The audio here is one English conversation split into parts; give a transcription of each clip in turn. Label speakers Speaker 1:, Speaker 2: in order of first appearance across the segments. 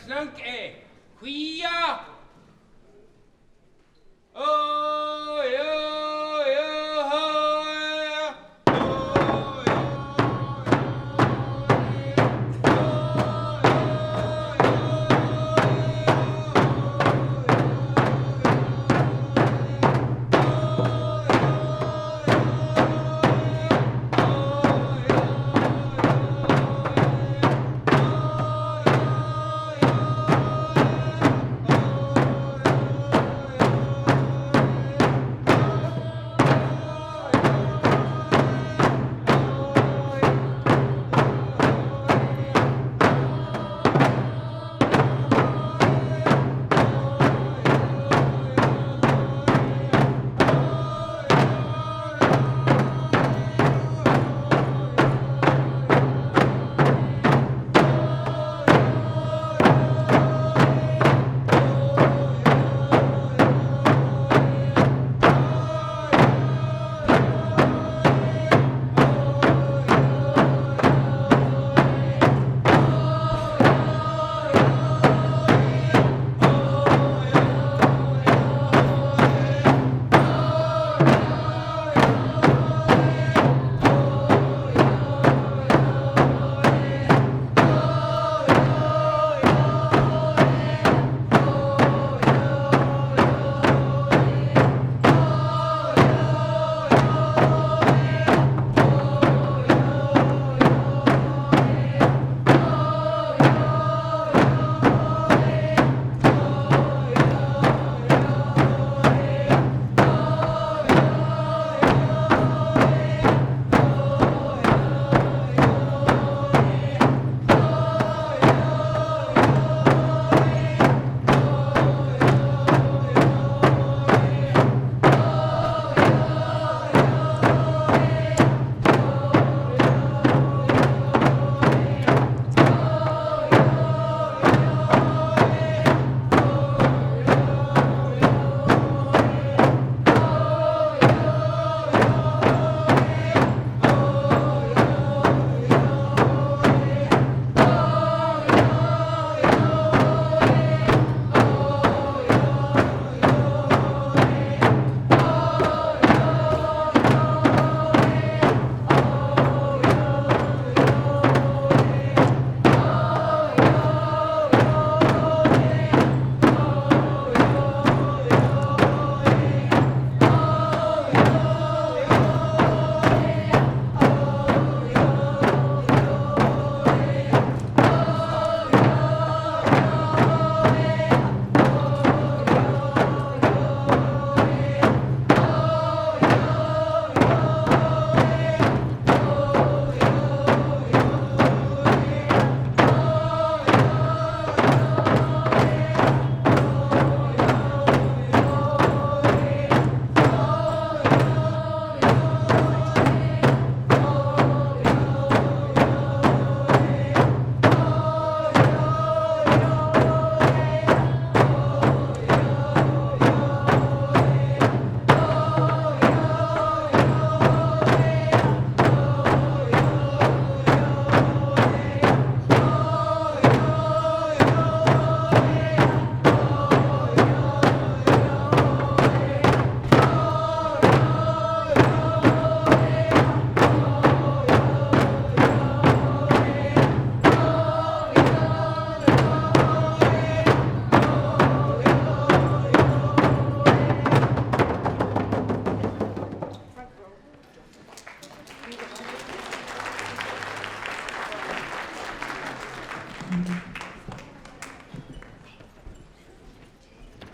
Speaker 1: Dághalhaan Quia. Oh, yeah, yeah,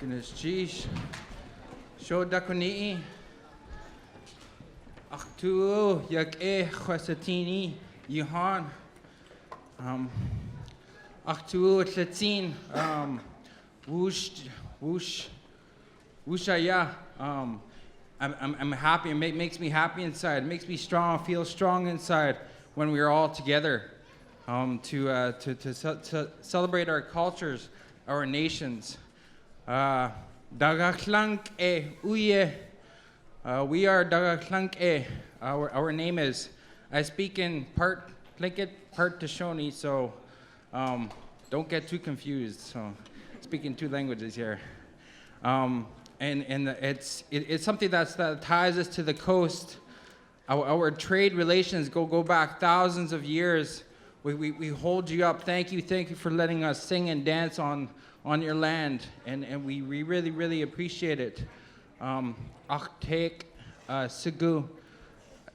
Speaker 1: Goodness, geez. Show Dakuni. Achtu yak khwasatini Johan. Achtu tlatin wushaya. I'm happy. It makes me happy inside. It makes me strong. I feel strong inside when we are all together to celebrate our cultures, our nations. Dághalhaan uye. We are Dághalhaan. Our name is. I speak in part Tlingit, part Shoshone. So don't get too confused. So, speaking two languages here. And it's something that ties us to the coast. Our trade relations go back thousands of years. We hold you up. Thank you for letting us sing and dance on your land, and we really appreciate it. Achtek Sigu.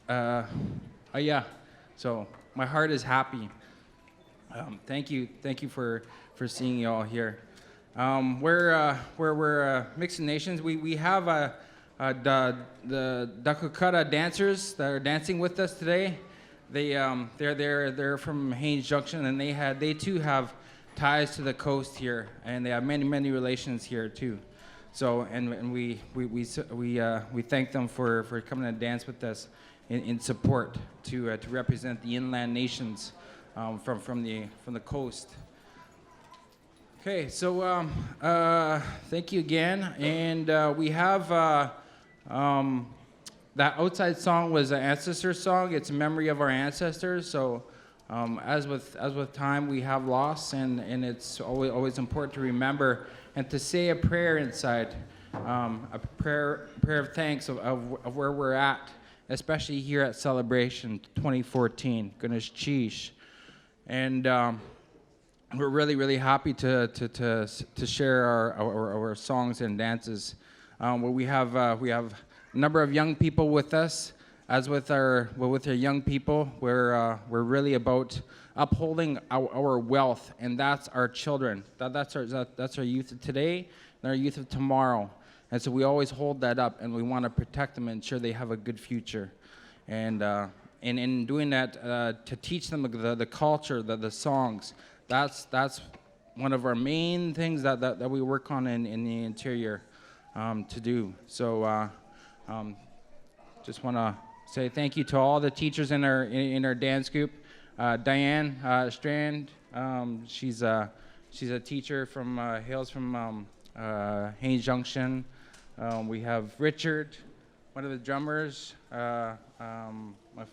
Speaker 1: Yeah. So my heart is happy. Thank you for seeing you all here. We're mixed nations. We have the Dághalhaan dancers that are dancing with us today. They're from Haines Junction, and they too have ties to the coast here, and they have many relations here too. So and we thank them for coming and dance with us in support to represent the inland nations from the coast. Okay, so thank you again, and we have that outside song was an ancestor song. It's a memory of our ancestors. So as with time, we have loss, and it's always important to remember and to say a prayer inside, a prayer of thanks of where we're at, especially here at Celebration 2014, Ganesh Cheesh, and we're really happy to share our songs and dances. We have a number of young people with us. As with our young people, we're really about upholding our wealth, and that's our children. That's our youth of today and our youth of tomorrow. And so we always hold that up, and we want to protect them and ensure they have a good future. And in doing that, to teach them the culture, the songs. That's one of our main things that we work on in the interior to do. So just want to say thank you to all the teachers in our dance group. Diane Strand, she's a teacher hails from Haines Junction. We have Richard, one of the drummers. My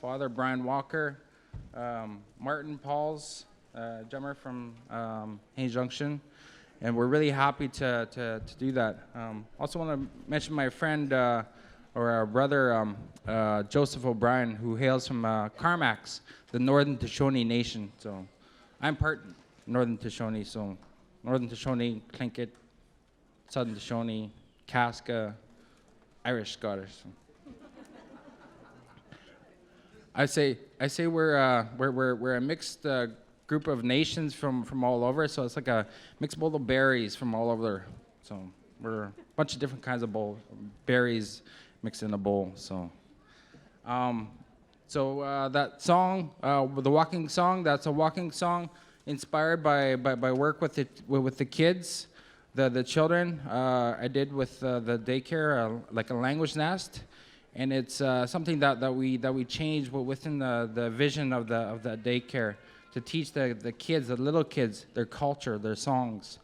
Speaker 1: father, Brian Walker. Martin Pauls, drummer from Haines Junction, and we're really happy to do that. Also want to mention my friend or our brother Joseph O'Brien, who hails from Carmacks, the Northern Shoshone Nation. So I'm part Northern Shoshone, so Northern Shoshone, Tlingit, Southern Shoshone, Kaska, Irish Scottish. I say we're a mixed group of nations from all over. So it's like a mixed bowl of berries from all over. So we're a bunch of different kinds of berries mixed in a bowl. So that song, the walking song, that's a walking song inspired by work with the kids, the children. I did with the daycare, like a language nest. And it's something that we changed within the vision of the daycare to teach the kids, the little kids, their culture, their songs.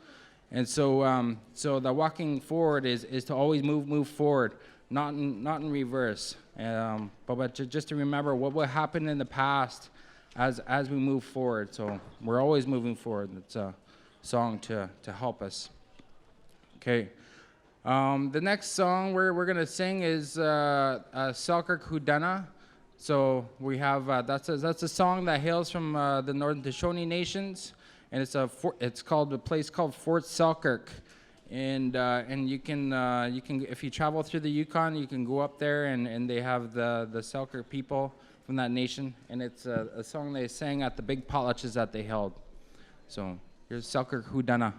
Speaker 1: And so the walking forward is to always move forward, not in reverse. But just to remember what will happen in the past as we move forward. So we're always moving forward. It's a song to help us. Okay. The next song we're gonna sing is Selkirk Houdana. So we have that's a song that hails from the Northern Shoshone nations, and it's called a place called Fort Selkirk, and you can if you travel through the Yukon, you can go up there and they have the Selkirk people from that nation, and it's a song they sang at the big potlatches that they held. So here's Selkirk Houdana.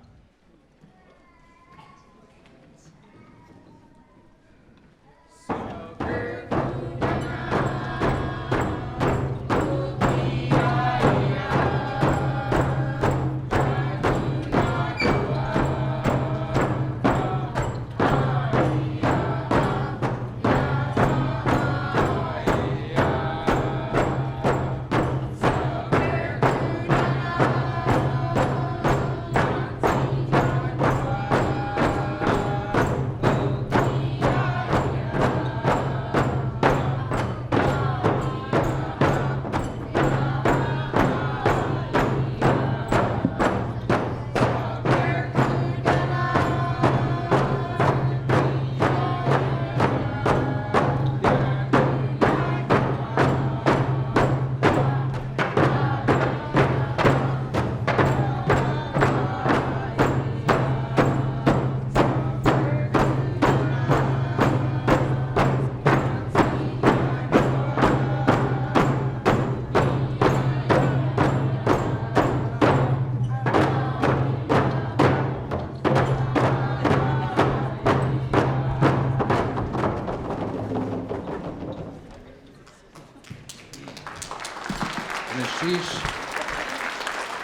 Speaker 1: And the sheesh.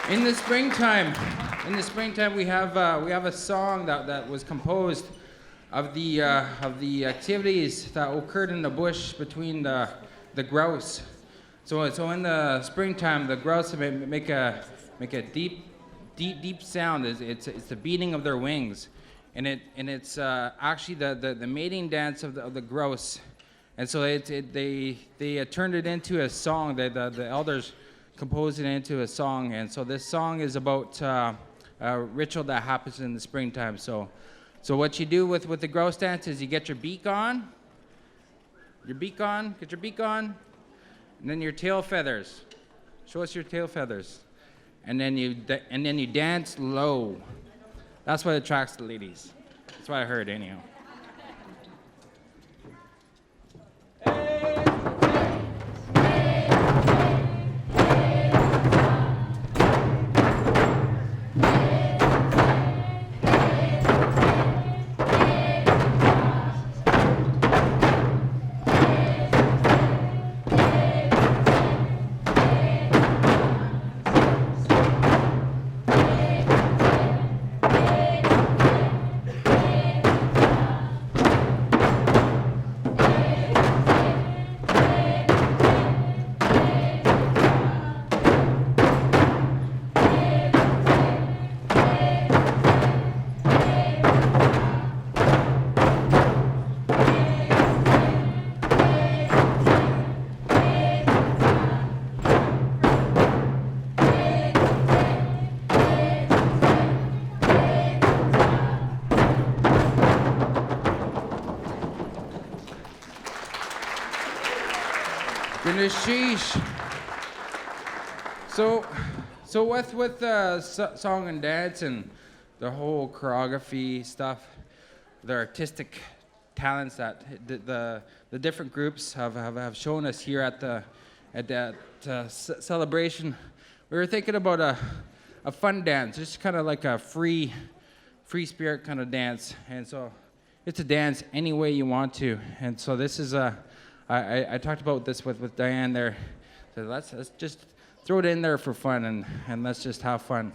Speaker 1: In the springtime, we have a song that was composed of the activities that occurred in the bush between the grouse. So in the springtime, the grouse make a deep sound. It's the beating of their wings, and it's actually the mating dance of the grouse. And so they turned it into a song. The elders composed it into a song. And so this song is about a ritual that happens in the springtime. So what you do with the grouse dance is you get your beak on, get your beak on, and then your tail feathers. Show us your tail feathers, and then you dance low. That's what attracts the ladies. That's what I heard anyhow. Sheesh. So with song and dance and the whole choreography stuff, the artistic talents that the different groups have shown us here at that celebration, we were thinking about a fun dance, just kind of like a free spirit kind of dance. And so it's a dance any way you want to. And so this is I talked about this with Diane there. So let's just throw it in there for fun and let's just have fun.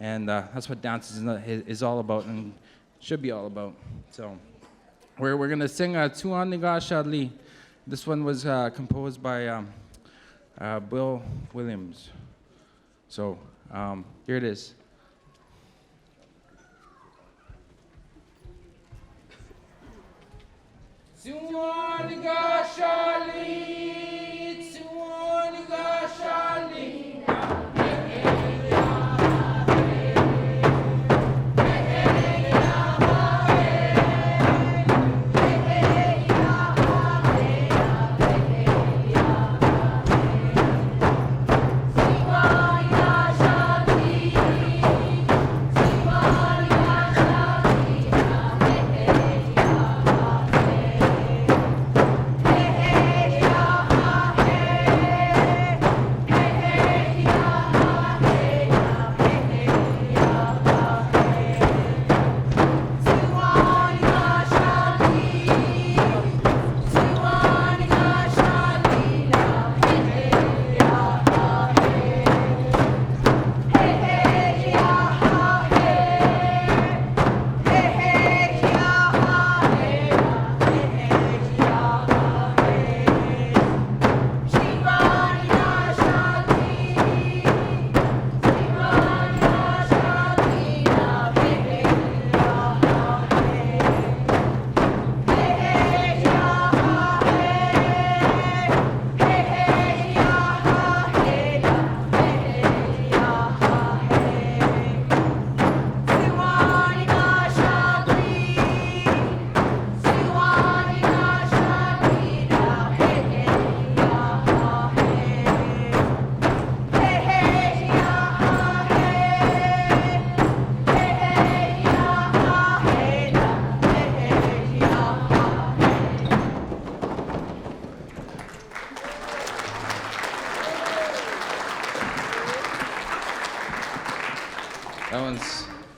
Speaker 1: And that's what dance is all about and should be all about. So we're gonna sing Tsuan Niga Shadli. This one was composed by Bill Williams. So here it is. Tsuaniga Shali, Tsuaniga Shali.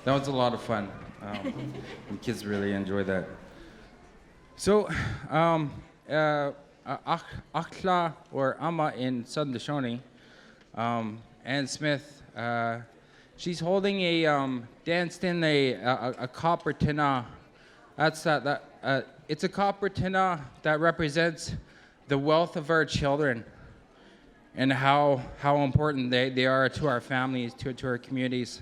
Speaker 1: That one's a lot of fun. And kids really enjoy that. So, Akhla or Amma in Southern Shoshone, Ann Smith. She's holding danced in a copper tina. It's a copper tina that represents the wealth of our children and how important they are to our families, to our communities,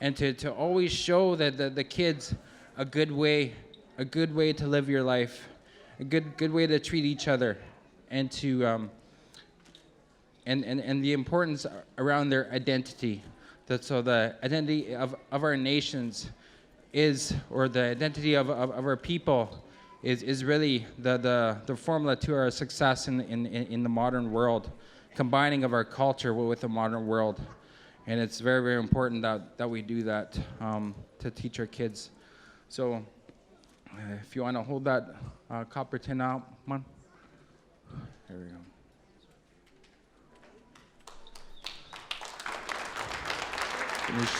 Speaker 1: and to always show that the kids a good way to live your life, a good way to treat each other, and to and the importance around their identity. So the identity of our nations is, or the identity of our people is really the formula to our success in the modern world, combining of our culture with the modern world. And it's very, very important that we do that to teach our kids. So if you want to hold that copper tin out, come on. There we go.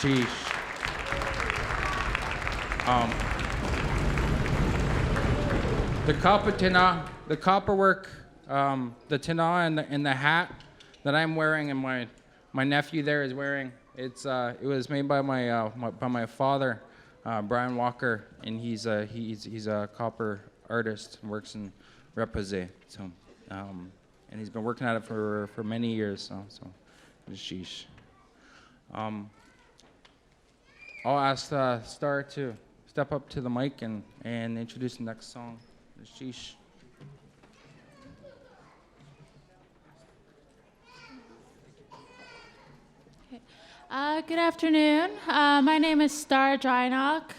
Speaker 1: Sheesh. The copper tina, the copper work, the tina and the hat that I'm wearing and my nephew there is wearing. It was made by my father, Brian Walker, and he's a copper artist and works in Repose. So, and he's been working at it for many years. So sheesh. I'll ask Star to step up to the mic and introduce the next song. Sheesh.
Speaker 2: Good afternoon. My name is Star Drynock.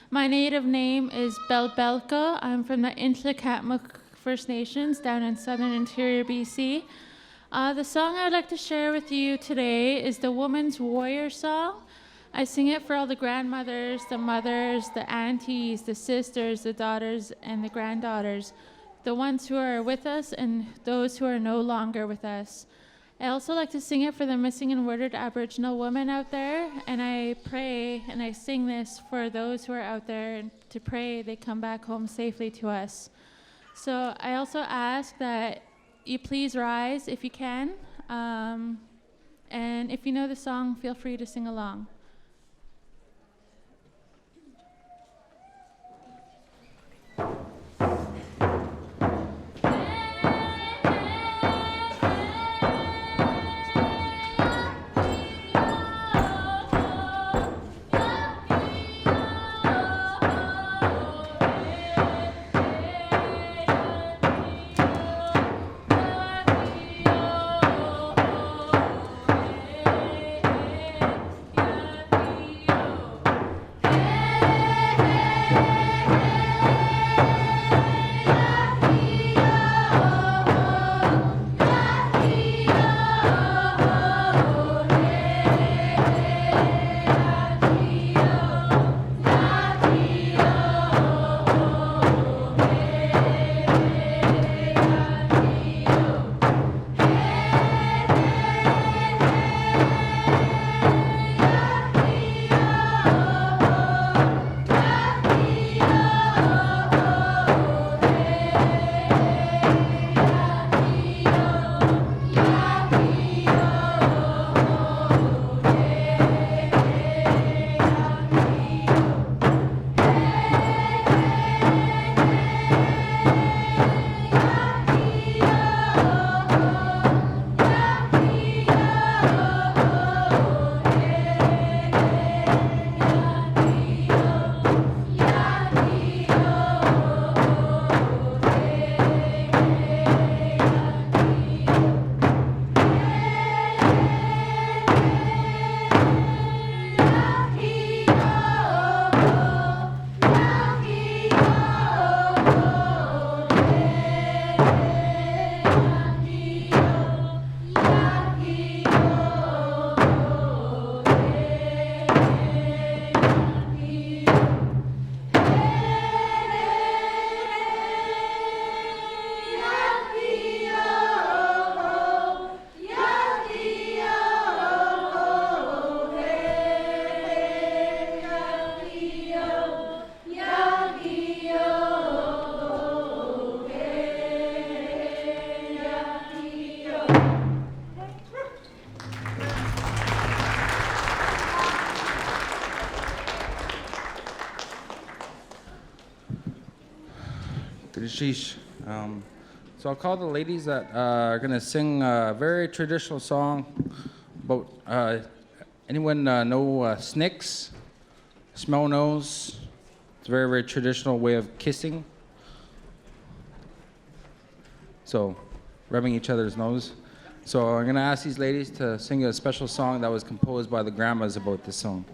Speaker 2: My native name is Belbelka. I'm from the Ntlakatmuk First Nations down in southern interior BC. The song I'd like to share with you today is the Woman's Warrior Song. I sing it for all the grandmothers, the mothers, the aunties, the sisters, the daughters, and the granddaughters, the ones who are with us and those who are no longer with us. I also like to sing it for the missing and murdered Aboriginal women out there, and I pray and I sing this for those who are out there and to pray they come back home safely to us. So I also ask that you please rise if you can, and if you know the song, feel free to sing along.
Speaker 1: Sheesh. So I'll call the ladies that are gonna sing a very traditional song about. Anyone know snicks? Smell nose. It's a very very traditional way of kissing. So, rubbing each other's nose. So I'm gonna ask these ladies to sing a special song that was composed by the grandmas about this song,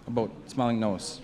Speaker 1: about smelling nose.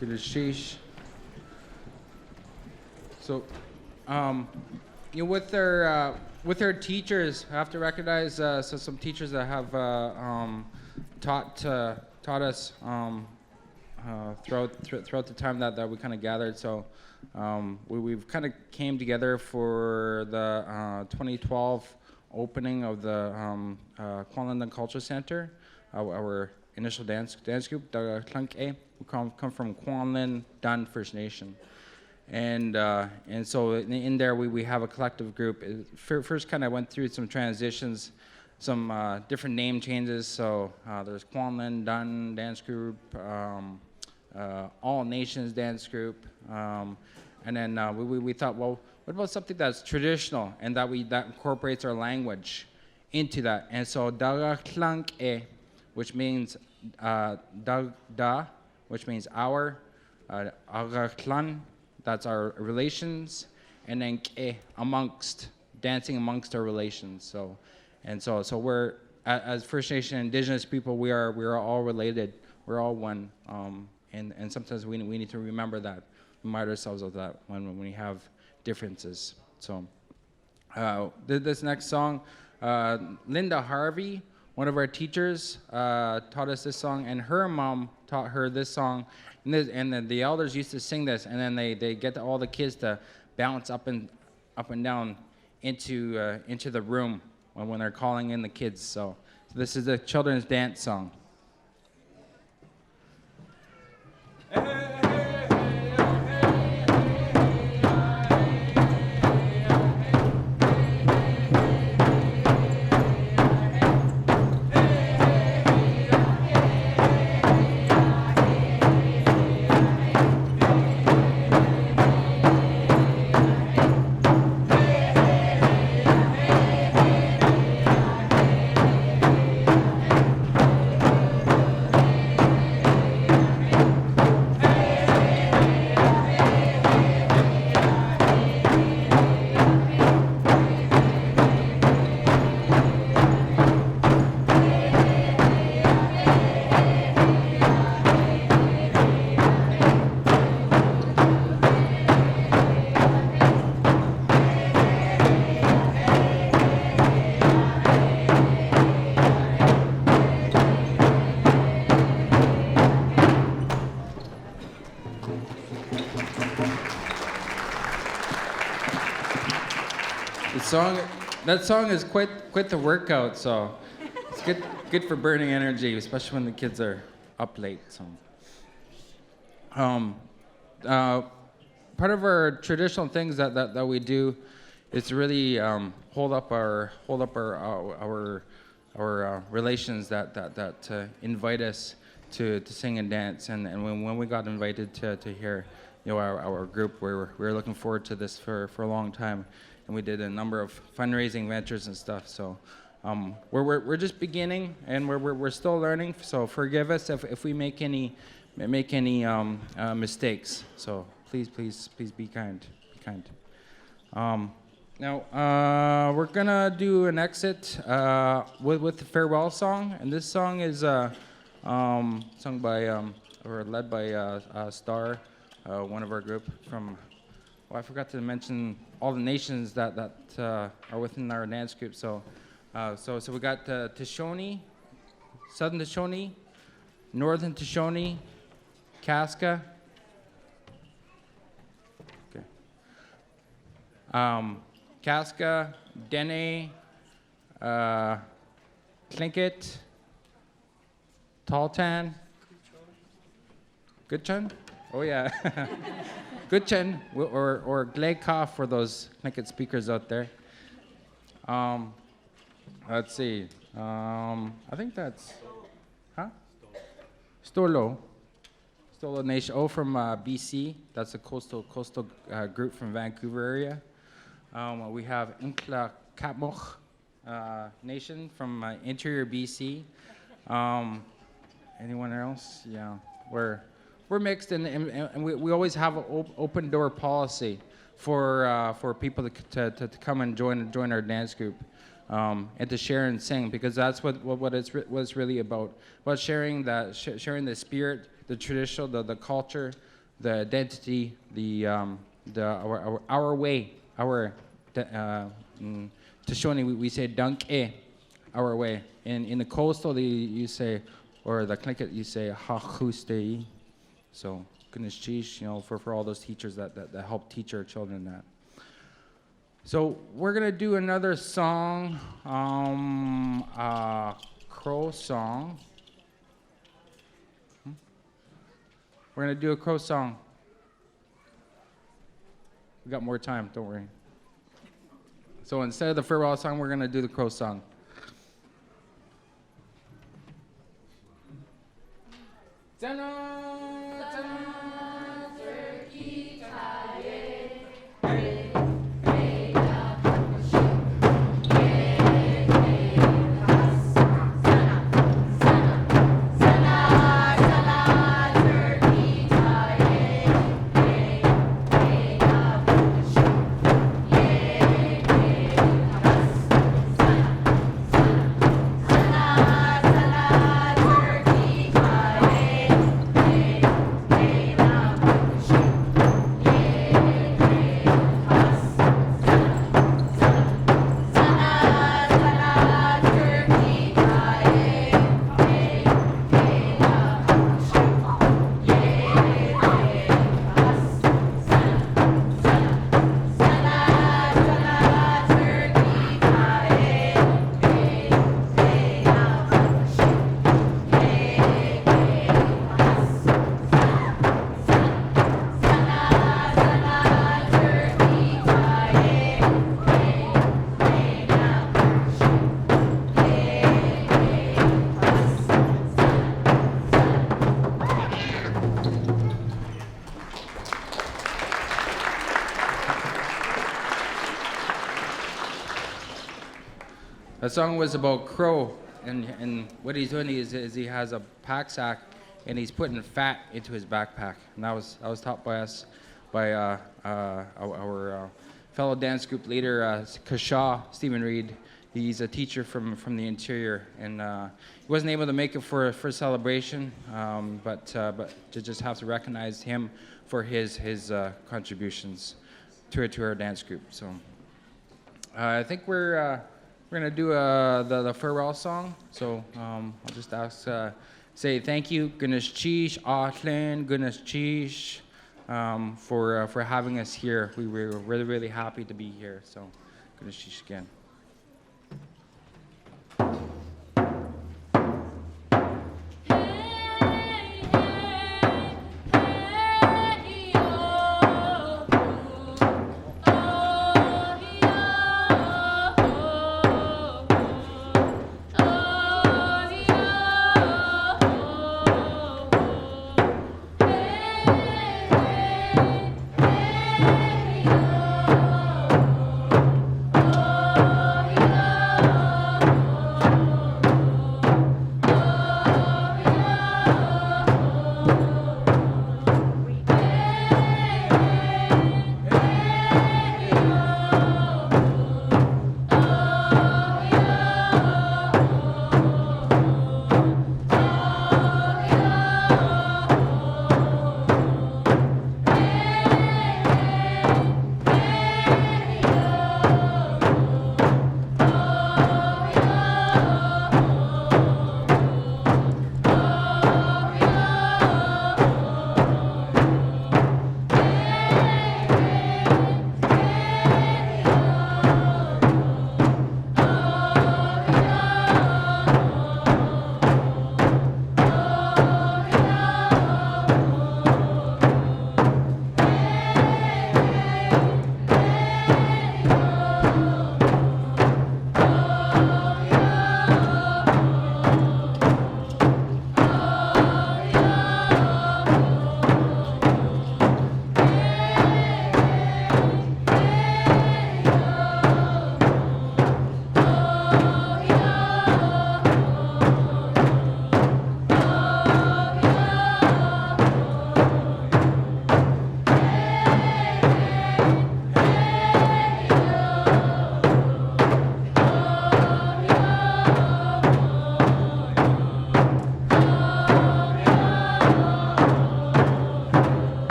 Speaker 1: Good as sheesh. So, with their teachers, I have to recognize some teachers that have taught us throughout the time that we kind of gathered. So, we've kind of came together for the 2012 opening of the Kwanlin Culture Center, our initial dance group, Dághalhaan. We come from Kwanlin Dun First Nation, and so in there we have a collective group. First, kind of went through some transitions, some different name changes. So there's Kwanlin Dun Dance Group, All Nations Dance Group, and then we thought, well, what about something that's traditional and that incorporates our language into that? And so Dághalhaan, which means da, which means our, Dághalhaan, that's our relations, and then ke, amongst, dancing amongst our relations. So we're as First Nation Indigenous people, we are all related. We're all one, and sometimes we need to remember that, remind ourselves of that when we have differences. So this next song, Linda Harvey, one of our teachers, taught us this song, and her mom taught her this song, and then the elders used to sing this, and then they get all the kids to bounce up and down into the room when they're calling in the kids. So this is a children's dance song. That song is quite the workout, so it's good for burning energy, especially when the kids are up late. So, part of our traditional things that we do it's really hold up our relations that invite us to sing and dance. And when we got invited to hear our group, we were looking forward to this for a long time, and we did a number of fundraising ventures and stuff. So we're just beginning, and we're still learning. So forgive us if we make any mistakes. So please be kind. Now we're gonna do an exit with the farewell song, and this song is sung by or led by Star, one of our group from. Well, I forgot to mention all the nations that are within our dance group. So we got Tishoni, Southern Tishoni, Northern Tishoni, Kaska. Okay. Kaska, Dene, Tlingit, Taltan, Gutchan? Oh yeah, Gutchan or Glekov for those Tlingit speakers out there. Let's see. I think that's, Stolo Nation. Oh, from BC. That's a coastal group from Vancouver area. We have Inkla Katmoch Nation from interior BC. Anyone else? Yeah, we're mixed, and we always have an open door policy for people to come and join our dance group, and to share and sing, because that's what it's really about sharing sharing the spirit, the tradition, the culture, the identity, our way, Tishoni, we say dunk our way. In the coastal, you say, or the Tlingit, you say hachustei. So goodness cheesh, for all those teachers that help teach our children that. So we're gonna do another song, crow song. We're gonna do a crow song. We got more time, don't worry. So instead of the farewell song, we're gonna do the crow song. The song was about Crow, and what he's doing is he has a pack sack, and he's putting fat into his backpack. And that was taught by us, by our fellow dance group leader, Kashaw, Stephen Reed. He's a teacher from the interior, and he wasn't able to make it for celebration, but to just have to recognize him for his contributions to our dance group. So I think we're gonna do the farewell song. So I'll just say thank you, Gunas Chish, Auckland, Gunas Chish, for having us here. We were really happy to be here. So Gunas Chish again.